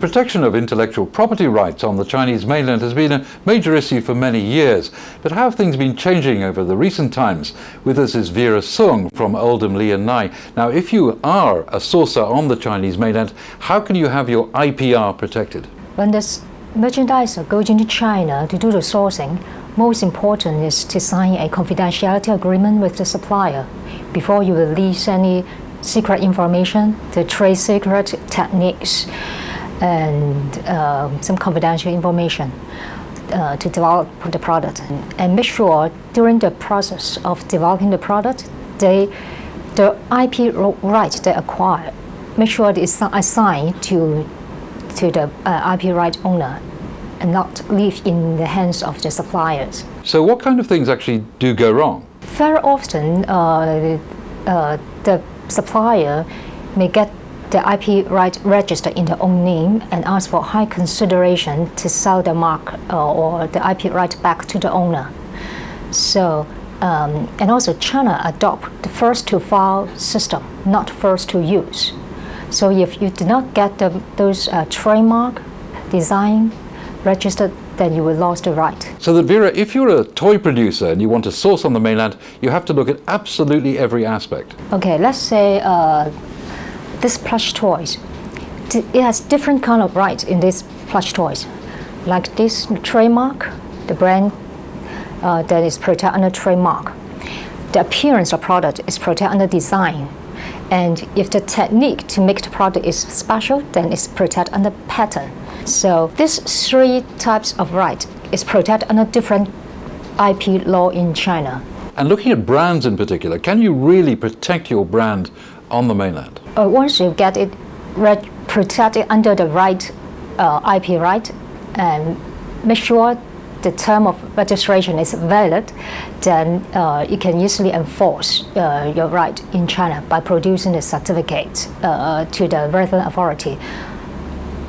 protection of intellectual property rights on the Chinese mainland has been a major issue for many years. But how have things been changing over the recent times? With us is Vera Sung from Oldham Lee and Nye. Now, if you are a sourcer on the Chinese mainland, how can you have your IPR protected? When this merchandiser goes into China to do the sourcing, most important is to sign a confidentiality agreement with the supplier before you release any secret information, the trade secret techniques, and some confidential information to develop the product. And make sure during the process of developing the product, the IP right they acquire, make sure it is assigned to the IP right owner and not leave in the hands of the suppliers. So what kind of things actually do go wrong? Very often, the supplier may get the IP right registered in their own name and ask for high consideration to sell the mark or the IP right back to the owner. So, and also China adopt the first to file system, not first to use. So if you do not get those trademark, design registered, then you will lose the right. So that, Vera, if you're a toy producer and you want to source on the mainland, you have to look at absolutely every aspect. Okay, let's say this plush toys. It has different kind of rights in these plush toys. Like this trademark, the brand that is protected under trademark. The appearance of product is protected under design. And if the technique to make the product is special, then it's protected under patent. So these three types of rights is protected under different IP law in China. And looking at brands in particular, can you really protect your brand on the mainland? Once you get it protected under the right IP right, and make sure the term of registration is valid, then you can easily enforce your right in China by producing the certificate to the relevant authority.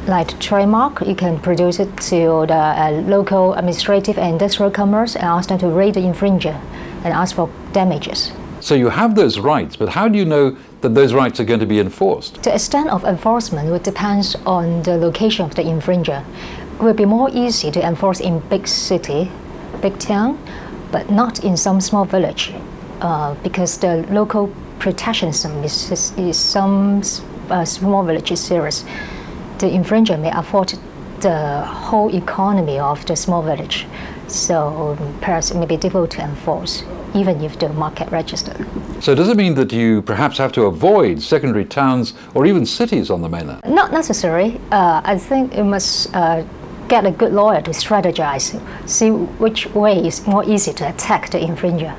Like the trademark, you can produce it to the local administrative and industrial commerce and ask them to raid the infringer and ask for damages. So you have those rights, but how do you know that those rights are going to be enforced? The extent of enforcement would depend on the location of the infringer. It will be more easy to enforce in big city, big town, but not in some small village, because the local protectionism is some small village is serious. The infringer may afford the whole economy of the small village, so perhaps it may be difficult to enforce, even if the market registered. So does it mean that you perhaps have to avoid secondary towns or even cities on the mainland? Not necessary. I think you must get a good lawyer to strategize, see which way is more easy to attack the infringer.